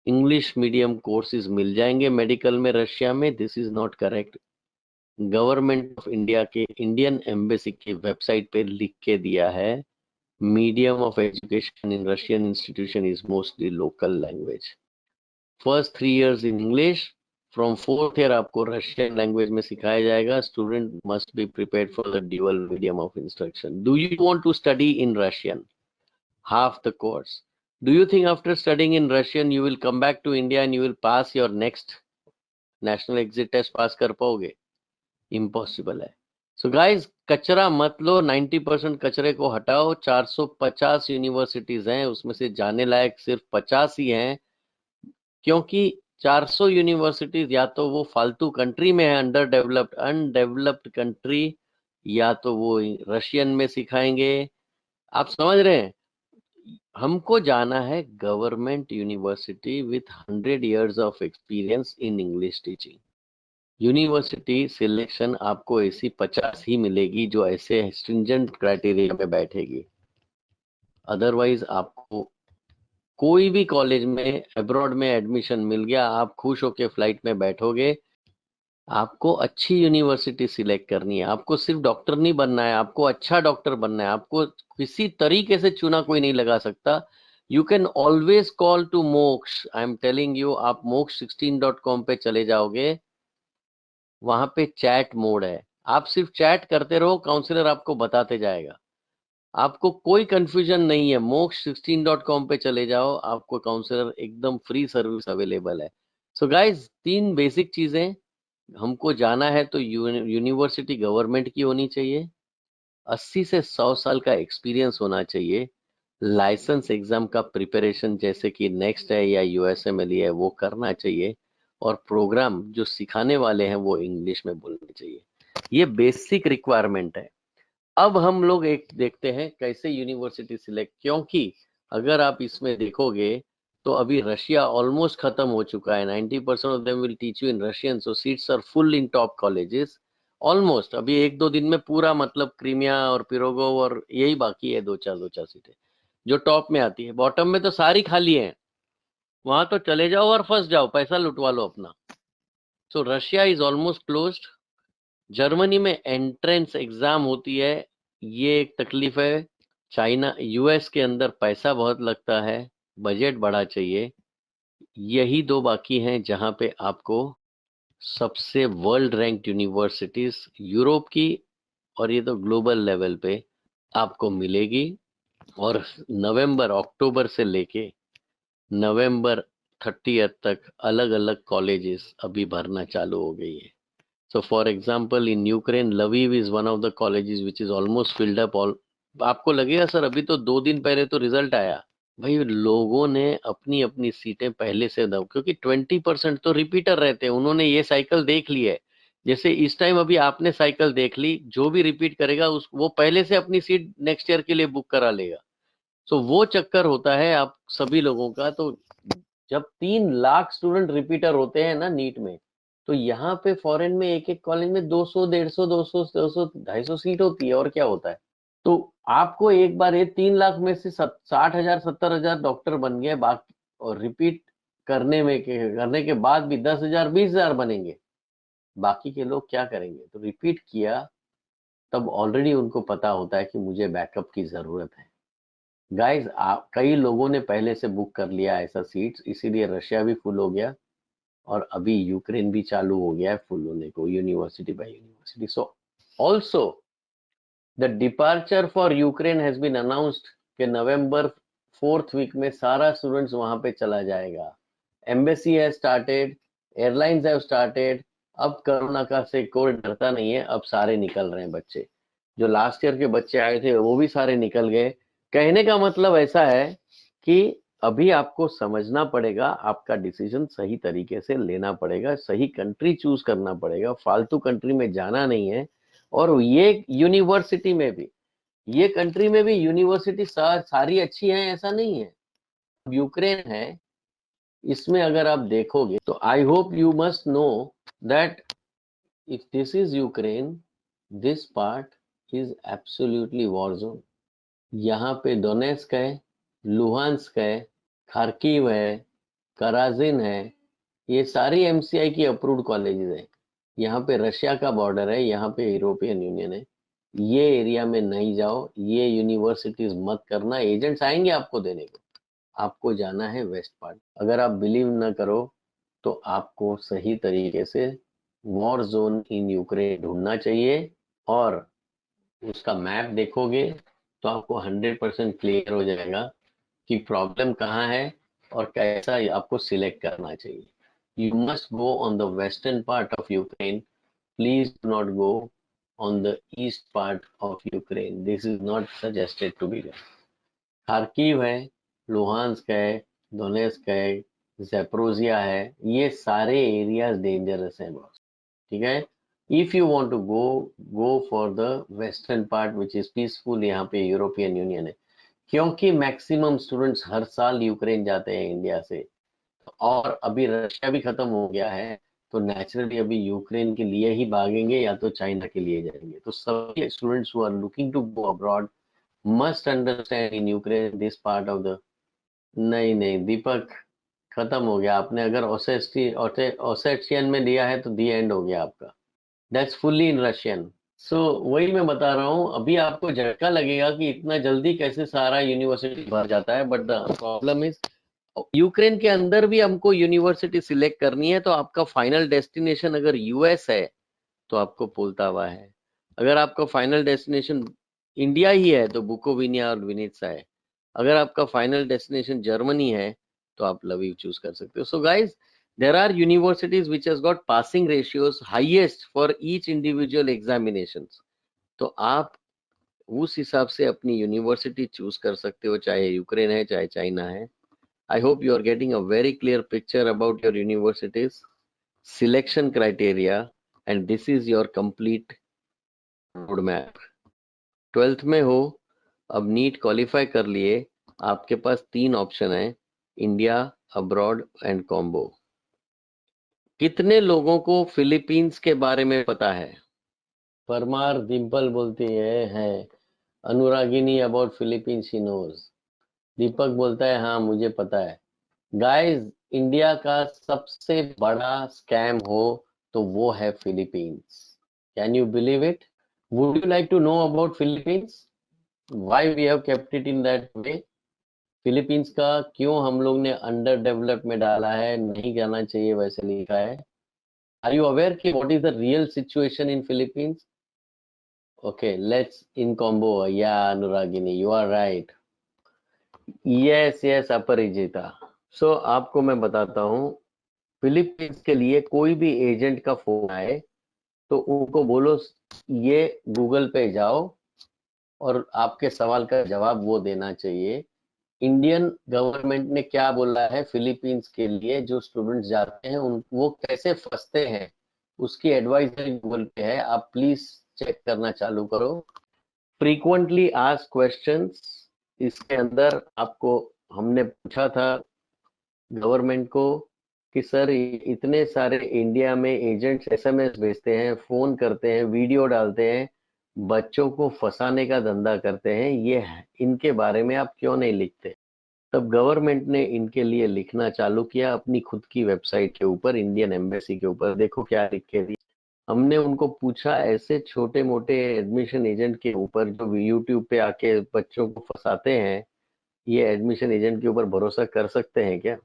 इंग्लिश मीडियम कोर्सेज मिल जाएंगे मेडिकल में रशिया में. This is not correct. Government of India के इंडियन एम्बेसी की वेबसाइट पे लिख के दिया है, medium of education in Russian institution is mostly local language. First 3 years in English, from 4th year आपको रशियन लैंग्वेज में सिखाया जाएगा. Student must be prepared for the dual medium of instruction. Do you want to study in Russian? Half the course. Do you think after studying in Russian you will come back to India and you will pass your next national exit test? पास कर पाओगे? Impossible है. So guys, कचरा मत लो. 90% कचरे को हटाओ. 450 universities हैं, उसमें से जाने लायक सिर्फ 50 ही हैं. क्योंकि 400 यूनिवर्सिटीज या तो वो फालतू कंट्री में है, अंडर डेवलप्ड अनडेवलप्ड कंट्री, या तो वो रशियन में सिखाएंगे। आप समझ रहे हैं? हमको जाना है government university with 100 years of experience in English teaching. University selection आपको ऐसी 50 ही मिलेगी जो ऐसे स्ट्रिंजेंट क्राइटेरिया में बैठेगी। अदरवाइज आपको कोई भी कॉलेज में अब्रॉड में एडमिशन मिल गया, आप खुश होके फ्लाइट में बैठोगे। आपको अच्छी यूनिवर्सिटी सिलेक्ट करनी है। आपको सिर्फ डॉक्टर नहीं बनना है, आपको अच्छा डॉक्टर बनना है। आपको किसी तरीके से चुना कोई नहीं लगा सकता। You can always call to Moksha. I am telling you, आप moksh16.com पे चले जाओगे, वहां पे चैट मोड है। आप सिर्फ चैट करते रहो, काउंसलर आपको बताते जाएगा। आपको कोई कंफ्यूजन नहीं है। moksh16.com पे चले जाओ, आपको काउंसलर एकदम फ्री सर्विस अवेलेबल है। सो गाइज, 3 बेसिक चीजें। हमको जाना है तो यूनिवर्सिटी गवर्नमेंट की होनी चाहिए, 80 से 100 साल का एक्सपीरियंस होना चाहिए, लाइसेंस एग्जाम का प्रिपरेशन जैसे कि नेक्स्ट है या यूएसएमएल है वो करना चाहिए, और प्रोग्राम जो सिखाने वाले हैं वो इंग्लिश में बोलने चाहिए। ये बेसिक रिक्वायरमेंट है। अब हम लोग एक देखते हैं कैसे यूनिवर्सिटी सिलेक्ट, क्योंकि अगर आप इसमें देखोगे तो अभी रशिया ऑलमोस्ट खत्म हो चुका है। 90% of them will teach you in Russian, so seats are full in top colleges almost. अभी 1-2 दिन में पूरा, मतलब क्रीमिया और पिरोगोव और यही बाकी है, दो चार सीटें जो टॉप में आती है। बॉटम में तो सारी खाली है, वहां तो चले जाओ और फंस जाओ, पैसा लुटवा लो अपना। सो Russia is almost closed. Germany में एंट्रेंस एग्जाम होती है, ये एक तकलीफ है। चाइना, यूएस के अंदर पैसा बहुत लगता है, बजट बढ़ा चाहिए। यही 2 बाकी हैं जहां पे आपको सबसे वर्ल्ड रैंक्ड यूनिवर्सिटीज यूरोप की, और ये तो ग्लोबल लेवल पे आपको मिलेगी। और नवंबर अक्टूबर से लेके नवंबर 30 तक अलग अलग कॉलेजेस अभी भरना चालू हो गई है। So for example, in Ukraine, Lviv is one of the colleges which is almost filled up all। आपको लगेगा सर अभी तो 2 दिन पहले तो रिजल्ट आया। भाई लोगों ने अपनी अपनी सीटें पहले से दब, क्योंकि 20% तो रिपीटर रहते हैं, उन्होंने ये साइकिल देख ली है। जैसे इस टाइम अभी आपने साइकिल देख ली, जो भी रिपीट करेगा उस वो पहले से अपनी सीट नेक्स्ट ईयर के लिए बुक करा लेगा। सो वो चक्कर होता है आप सभी लोगों का। तो जब 3 लाख स्टूडेंट रिपीटर होते हैं ना नीट में, तो यहाँ पे फॉरेन में एक एक कॉलेज में 200, 150, 200, 200, 250 सीट होती है, और क्या होता है। तो आपको एक बार ये 3 लाख में से 60,000, 70,000 डॉक्टर बन गए, बाकी और रिपीट करने के बाद भी 10,000, 20,000 बनेंगे। बाकी के लोग क्या करेंगे? तो रिपीट किया तब ऑलरेडी उनको पता होता है कि मुझे बैकअप की जरूरत है। गाइस, कई लोगों ने पहले से बुक कर लिया ऐसा सीट्स, इसीलिए रशिया भी फुल हो गया, और अभी यूक्रेन भी चालू हो गया है फुल होने को, university by university. So also the departure for Ukraine has been announced कि नवंबर 4th वीक में सारा स्टूडेंट्स वहां पे चला जाएगा। Embassy has started, airlines have started. अब कोरोना का से कोई डरता नहीं है, अब सारे निकल रहे हैं बच्चे। जो लास्ट ईयर के बच्चे आए थे वो भी सारे निकल गए। कहने का मतलब ऐसा है कि अभी आपको समझना पड़ेगा, आपका डिसीजन सही तरीके से लेना पड़ेगा, सही कंट्री चूज करना पड़ेगा, फालतू कंट्री में जाना नहीं है। और ये यूनिवर्सिटी में भी, ये कंट्री में भी यूनिवर्सिटी सारी अच्छी हैं ऐसा नहीं है। यूक्रेन है, इसमें अगर आप देखोगे तो आई hope you must know that if this is Ukraine, this part is absolutely war zone. यहाँ पे डोनेस्क है, लुहांस्क है, खार्किव है, कराजिन है, ये सारी एमसीआई की अप्रूव्ड कॉलेजेस हैं। यहाँ पे रशिया का बॉर्डर है, यहाँ पे यूरोपियन यूनियन है। ये एरिया में नहीं जाओ, ये यूनिवर्सिटीज मत करना, एजेंट्स आएंगे आपको देने को। आपको जाना है वेस्ट पार्ट। अगर आप बिलीव न करो तो आपको सही तरीके से वॉर जोन इन यूक्रेन ढूंढना चाहिए, और उसका मैप देखोगे तो आपको 100% क्लियर हो जाएगा कि प्रॉब्लम कहाँ है और कैसा आपको सिलेक्ट करना चाहिए। You must go on the western part of Ukraine, please do not go on the east part of Ukraine, this is not suggested to be done. Kharkiv है, लुहांस्क है, डोनेस्क है, ज़ैपोरिज़िया है, ये सारे areas dangerous हैं boss. ठीक है, if you want to go for the western part which is peaceful, यहाँ पे यूरोपियन यूनियन है, क्योंकि मैक्सिमम स्टूडेंट्स हर साल यूक्रेन जाते हैं इंडिया से, और अभी रशिया भी खत्म हो गया है, तो नेचुरली अभी यूक्रेन के लिए ही भागेंगे या तो चाइना के लिए जाएंगे। तो सभी students who are looking to go abroad must understand in Ukraine this part of the. नहीं नहीं दीपक, खत्म हो गया। आपने अगर ओसेटियन में दिया है तो दी एंड हो गया आपका। That's fully in Russian. So वही मैं बता रहा हूँ, अभी आपको झटका लगेगा कि इतना जल्दी कैसे सारा यूनिवर्सिटी भर जाता है, but the problem is Ukraine के अंदर भी हमको यूनिवर्सिटी सिलेक्ट करनी है, तो आपका फाइनल डेस्टिनेशन अगर यूएस है तो आपको पोल्टावा है, अगर आपका फाइनल डेस्टिनेशन इंडिया ही है तो बुकोविनिया और विनित्सा है, अगर आपका फाइनल डेस्टिनेशन जर्मनी है तो आप लवीव चूज कर सकते हो। So guys, there are universities which has got passing ratios highest for each individual examinations, तो आप उस हिसाब से अपनी यूनिवर्सिटी चूज कर सकते हो, चाहे यूक्रेन है चाहे चाइना है। I hope you are getting a very clear picture about your universities, selection criteria, and this is your complete roadmap. 12th में हो, अब नीट क्वालिफाई कर लिए, आपके पास 3 ऑप्शन है, इंडिया, अब्रॉड एंड कॉम्बो। कितने लोगों को फिलीपींस के बारे में पता है? परमार डिम्पल बोलती है अनुरागिनी अबाउट फिलीपींस ही नोज। दीपक बोलता है हाँ मुझे पता है। गाइस, इंडिया का सबसे बड़ा स्कैम हो तो वो है Philippines. Can you believe it? Would you like to know about Philippines, why we have kept it in that way? Philippines का क्यों हम लोग ने अंडर डेवलप में डाला है, नहीं जाना चाहिए वैसे लिखा है? आर यू अवेयर कि what is the real situation in Philippines? Okay, let's in combo. या Anuragini, you are right. Yes yes Aparajita. So आपको मैं बताता हूँ, फिलीपींस के लिए कोई भी एजेंट का फोन आए तो उनको बोलो ये गूगल पे जाओ और आपके सवाल का जवाब वो देना चाहिए। इंडियन गवर्नमेंट ने क्या बोला है फिलीपींस के लिए, जो स्टूडेंट्स जाते हैं उन वो कैसे फंसते हैं, उसकी एडवाइजरी गूगल पे है, आप प्लीज चेक करना चालू करो। फ्रीक्वेंटली आस्क्ड क्वेश्चंस, इसके अंदर आपको हमने पूछा था गवर्नमेंट को कि सर इतने सारे इंडिया में एजेंट्स एसएमएस भेजते हैं, फोन करते हैं, वीडियो डालते हैं, बच्चों को फंसाने का धंधा करते हैं, ये इनके बारे में आप क्यों नहीं लिखते? तब गवर्नमेंट ने इनके लिए लिखना चालू किया अपनी खुद की वेबसाइट के ऊपर, इंडियन एम्बेसी के ऊपर। देखो क्या लिख के दी। हमने उनको पूछा ऐसे छोटे मोटे एडमिशन एजेंट के ऊपर जो यूट्यूब पे आके बच्चों को फंसाते हैं, ये एडमिशन एजेंट के ऊपर भरोसा कर सकते हैं क्या?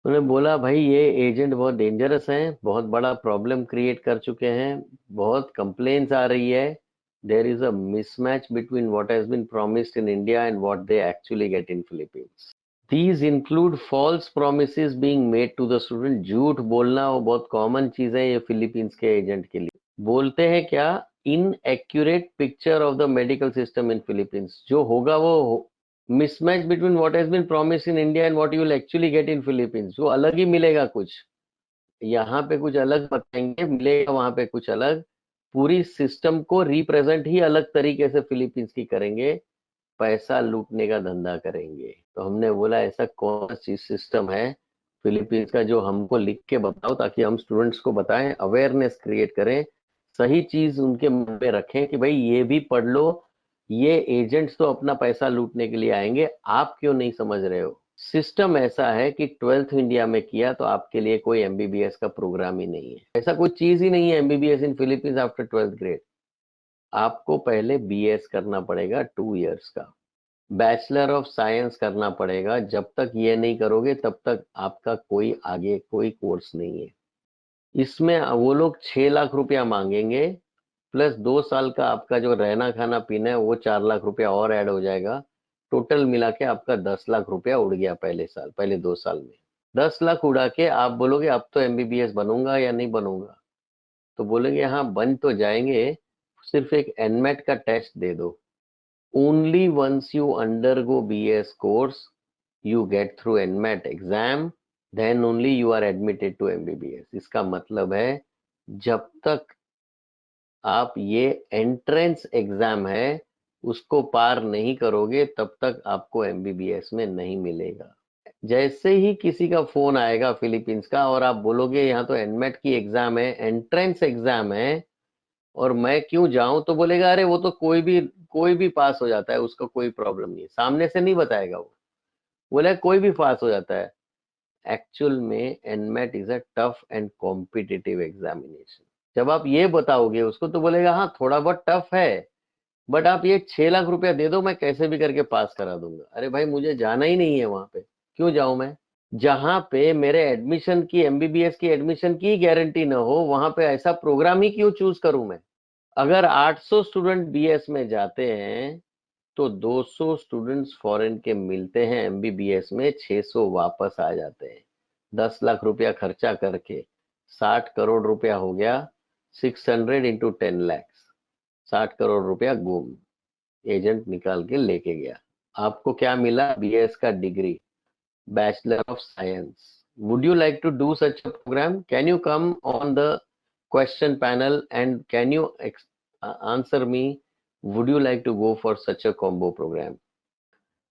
उन्होंने बोला भाई ये एजेंट बहुत डेंजरस हैं, बहुत बड़ा प्रॉब्लम क्रिएट कर चुके हैं, बहुत कंप्लेन्स आ रही है, there is a mismatch between what has been promised in India and what they actually get in Philippines. These include false promises being made to the student. झूठ बोलना वो बहुत कॉमन चीज है ये फिलीपींस के एजेंट के लिए। बोलते हैं क्या? Inaccurate picture of the medical system in Philippines. जो होगा वो mismatch between what has been promised in India and what you will actually get in Philippines. जो अलग ही मिलेगा कुछ, यहाँ पे कुछ अलग बताएंगे, मिलेगा वहां पे कुछ अलग। पूरी सिस्टम को रिप्रेजेंट ही अलग तरीके से फिलीपींस की करेंगे, पैसा लूटने का धंधा करेंगे। तो हमने बोला ऐसा कौन सी सिस्टम है फिलीपींस का, जो हमको लिख के बताओ ताकि हम स्टूडेंट्स को बताएं, अवेयरनेस क्रिएट करें, सही चीज उनके मन में रखें कि भाई ये भी पढ़ लो, ये एजेंट्स तो अपना पैसा लूटने के लिए आएंगे, आप क्यों नहीं समझ रहे हो? सिस्टम ऐसा है कि 12th इंडिया में किया तो आपके लिए कोई एमबीबीएस का प्रोग्राम ही नहीं है, ऐसा कोई चीज ही नहीं है एमबीबीएस इन फिलीपींस आफ्टर 12th ग्रेड। आपको पहले बीएस करना पड़ेगा 2 इयर्स का, बैचलर ऑफ साइंस करना पड़ेगा। जब तक ये नहीं करोगे तब तक आपका कोई आगे कोई कोर्स नहीं है। इसमें वो लोग 6 लाख रुपया मांगेंगे, प्लस 2 साल का आपका जो रहना खाना पीना है वो 4 लाख रुपया और ऐड हो जाएगा। टोटल मिला के आपका 10 लाख रुपया उड़ गया पहले साल, पहले 2 साल में। 10 लाख उड़ा के आप बोलोगे अब तो एमबीबीएस बनूंगा या नहीं बनूंगा, तो बोलेंगे हाँ बन तो जाएंगे, सिर्फ एक एनमेट का टेस्ट दे दो। Only once you undergo BS course, you get through NMAT exam, then only you are admitted to MBBS। इसका मतलब है जब तक आप ये एंट्रेंस एग्जाम है, उसको पार नहीं करोगे तब तक आपको एमबीबीएस में नहीं मिलेगा। जैसे ही किसी का फोन आएगा फिलीपींस का और आप बोलोगे यहाँ तो एनमेट की एग्जाम है, एंट्रेंस एग्जाम है और मैं क्यों जाऊं, तो बोलेगा अरे वो तो कोई भी पास हो जाता है, उसका कोई प्रॉब्लम नहीं है। सामने से नहीं बताएगा वो, बोले कोई भी पास हो जाता है। एक्चुअल में NMAT is a tough and competitive examination. जब आप ये बताओगे उसको तो बोलेगा हाँ थोड़ा बहुत टफ है, बट आप ये 6 लाख रुपया दे दो, मैं कैसे भी करके पास करा दूंगा। अरे भाई मुझे जाना ही नहीं है वहां पे, क्यों जाऊं मैं? जहां पे मेरे एडमिशन की, एमबीबीएस की एडमिशन की गारंटी ना हो, वहां पे ऐसा प्रोग्राम ही क्यों चूज करूं मैं? अगर 800 स्टूडेंट बीएस में जाते हैं तो 200 स्टूडेंट्स फॉरेन के मिलते हैं एमबीबीएस में, 600 वापस आ जाते हैं। 10 लाख रुपया खर्चा करके 60 करोड़ रुपया हो गया। 600 इंटू 10 लैक्स, 60 करोड़ रुपया गुम, एजेंट निकाल के लेके गया। आपको क्या मिला? बीएस का degree, bachelor of science. Would you like to do such a program? Can you come on the question panel and can you answer me? Would you like to go for such a combo program?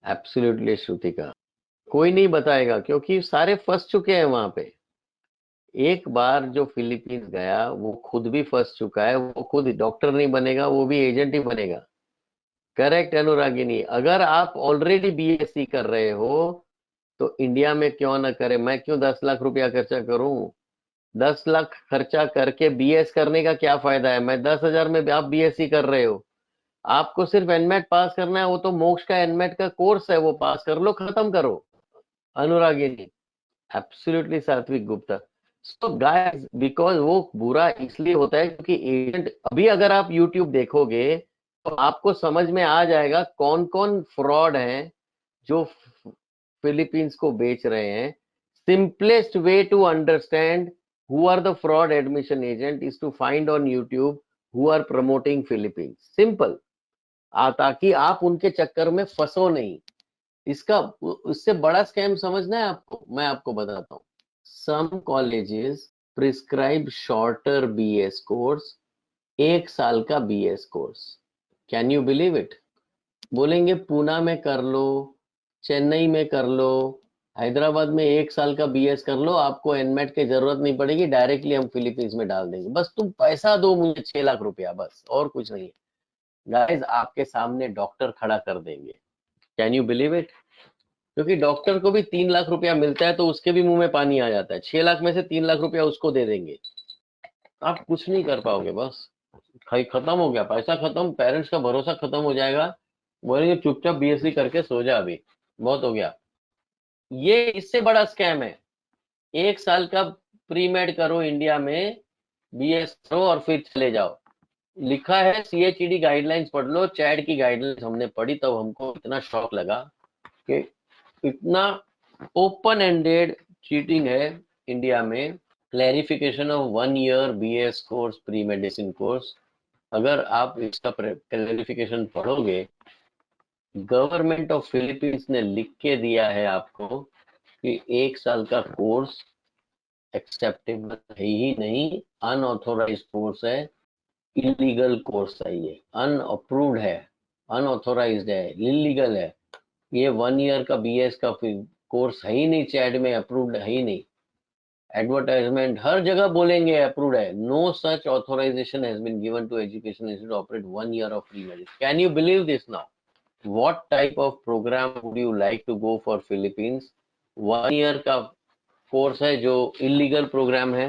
Absolutely Shrutika. कोई नहीं बताएगा क्योंकि सारे फंस चुके हैं वहां पे। एक बार जो फिलीपींस गया वो खुद भी फंस चुका है, वो खुद डॉक्टर नहीं बनेगा, वो भी एजेंट ही बनेगा। करेक्ट अनुरागिनी, अगर आप ऑलरेडी बीएससी कर रहे हो तो इंडिया में क्यों ना करे? मैं क्यों 10 लाख रुपया खर्चा करूं? 10 लाख खर्चा करके बीएस करने का क्या फायदा है? मैं 10,000 में आप बीएससी कर रहे हो। आपको सिर्फ एनमेट पास करना है, वो तो मोक्ष का एनमेट का कोर्स है, वो पास कर लो, खत्म करो। अनुरागिनी, एब्सोल्युटली सात्विक गुप्ता। सो गाइस, बिकॉज वो बुरा इसलिए होता है क्योंकि एजेंट, अभी अगर आप यूट्यूब देखोगे तो आपको समझ में आ जाएगा कौन कौन फ्रॉड है जो फिलीपींस को बेच रहे हैं। Simplest way to understand who are the fraud admission agent is to find on YouTube who are promoting Philippines. Simple, ताकि आप उनके चक्कर में फंसो नहीं। इसका, उससे बड़ा स्कैम समझना है आपको, मैं आपको बताता हूँ। Some colleges prescribe shorter BS course, 1 साल का BS course. Can you believe it? बोलेंगे पूना में कर लो, चेन्नई में कर लो, हैदराबाद में 1 साल का बीएस कर लो, आपको एनमेट की जरूरत नहीं पड़ेगी, डायरेक्टली हम फिलीपींस में डाल देंगे, बस तुम पैसा दो मुझे 6 लाख रुपया, बस और कुछ नहीं है। गाइस, आपके सामने डॉक्टर खड़ा कर देंगे। Can you believe it? क्योंकि डॉक्टर को भी 3 लाख रुपया मिलता है तो उसके भी मुंह में पानी आ जाता है। 6 लाख में से 3 लाख रुपया उसको दे देंगे, आप कुछ नहीं कर पाओगे, बस खाई खत्म हो गया, पैसा खत्म, पेरेंट्स का भरोसा खत्म हो जाएगा। बोलेंगे चुपचाप बीएससी करके सो जा, अभी बहुत हो गया। ये इससे बड़ा स्कैम है। 1 साल का प्री मेड करो इंडिया में, बीएस करो और फिर चले जाओ। लिखा है सीएचईडी गाइडलाइंस पढ़ लो, चैड की गाइडलाइंस हमने पढ़ी तब हमको इतना शौक लगा कि इतना ओपन एंडेड चीटिंग है इंडिया में। Clarification of 1 year BS course, pre medicine course, अगर आप इसका क्लैरिफिकेशन पढ़ोगे, गवर्नमेंट ऑफ फिलीपींस ने लिख के दिया है आपको कि 1 साल का कोर्स एक्सेप्टेबल है ही नहीं, अनऑथोराइज कोर्स है, इलीगल कोर्स है, ये अनअप्रूव्ड है, अनऑथोराइज्ड है, इलीगल है। ये 1 ईयर का बीएस का कोर्स है ही नहीं, चैट में अप्रूव्ड है ही नहीं। एडवर्टाइजमेंट हर जगह बोलेंगे अप्रूव्ड है। No such authorization has been given to education institute operate 1 year of pre medicine. Can you believe this now? What type of program would you like to go for Philippines? 1 year का course है जो illegal programme है,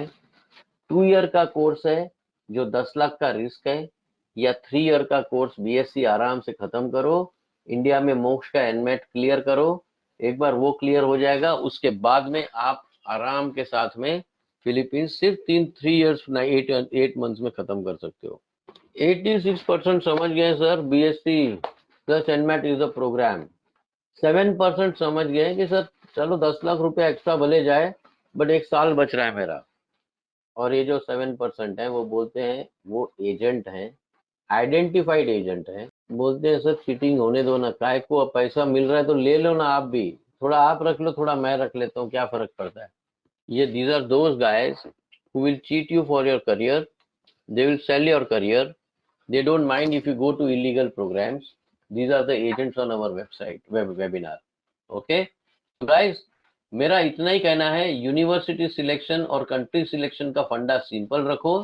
2 year का course है जो 10 लाख का risk है, या 3 ईयर का कोर्स बीएससी आराम से खत्म करो, इंडिया में मोक्ष का एनमेट क्लियर करो। एक बार वो क्लियर हो जाएगा उसके बाद में आप आराम के साथ में फिलीपींस सिर्फ 3 ईयर्स 8 मंथ्स में खत्म कर सकते हो। 86% समझ गए sir, BSc plus NMAT is a program. 7% समझ गए कि सर चलो 10 लाख रुपया एक्स्ट्रा भले जाए, बट 1 साल बच रहा है मेरा। और ये जो 7% है वो बोलते हैं वो एजेंट हैं, आइडेंटिफाइड एजेंट हैं। बोलते हैं सर चीटिंग होने दो ना, काय को, अब पैसा मिल रहा है तो ले लो ना आप भी, थोड़ा आप रख लो, थोड़ा मैं रख लेता हूँ, क्या फर्क पड़ता है। ये these are those guys who will cheat you for your career, they will sell your career. They don't mind if you go to illegal programs. These are the agents on our website, webinar. Okay, so guys, मेरा इतना ही कहना है, university selection और country selection का फंडा simple रखो,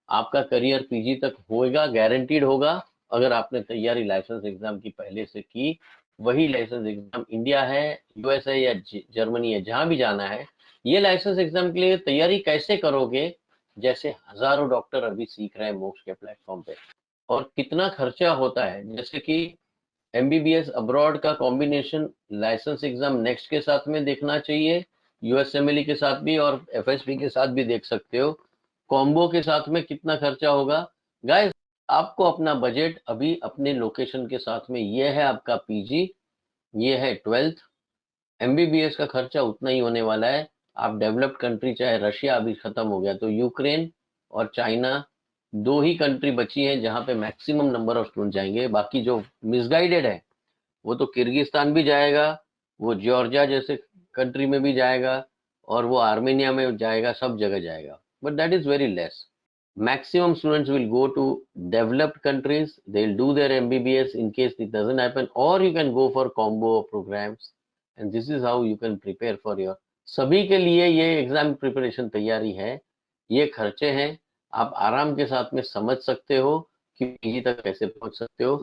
आपका career PG तक होएगा, गारंटीड होगा, अगर आपने तैयारी लाइसेंस एग्जाम की पहले से की। वही लाइसेंस एग्जाम इंडिया है, यूएस है या जर्मनी है, जहां भी जाना है, ये लाइसेंस एग्जाम के लिए तैयारी कैसे करोगे, जैसे हजारों डॉक्टर अभी सीख रहे हैं मोक्ष के प्लेटफॉर्म पे, और कितना खर्चा होता है। जैसे कि एमबीबीएस अब्रॉड का कॉम्बिनेशन लाइसेंस एग्जाम नेक्स्ट के साथ में देखना चाहिए, यूएसएमएलई के साथ भी और एफएसपी के साथ भी देख सकते हो, कॉम्बो के साथ में कितना खर्चा होगा। गाइस, आपको अपना बजट अभी अपने लोकेशन के साथ में, ये है आपका पीजी, ये है 12th, एमबीबीएस का खर्चा उतना ही होने वाला है। आप डेवलप्ड कंट्री, चाहे रशिया अभी खत्म हो गया, तो यूक्रेन और चाइना दो ही कंट्री बची हैं जहां पे मैक्सिमम नंबर ऑफ स्टूडेंट जाएंगे। बाकी जो मिसगाइडेड है वो तो किर्गिस्तान भी जाएगा, वो जॉर्जिया जैसे कंट्री में भी जाएगा, और वो आर्मेनिया में जाएगा, सब जगह जाएगा, but that is very less. Maximum students will go to developed countries, they'll do their MBBS in case it doesn't happen, or you can go for combo programs, and this is how you can prepare for your, सभी के लिए ये exam preparation तैयारी है, ये खर्चे हैं, आप आराम के साथ में समझ सकते हो कि पीजी तक कैसे पहुंच सकते हो।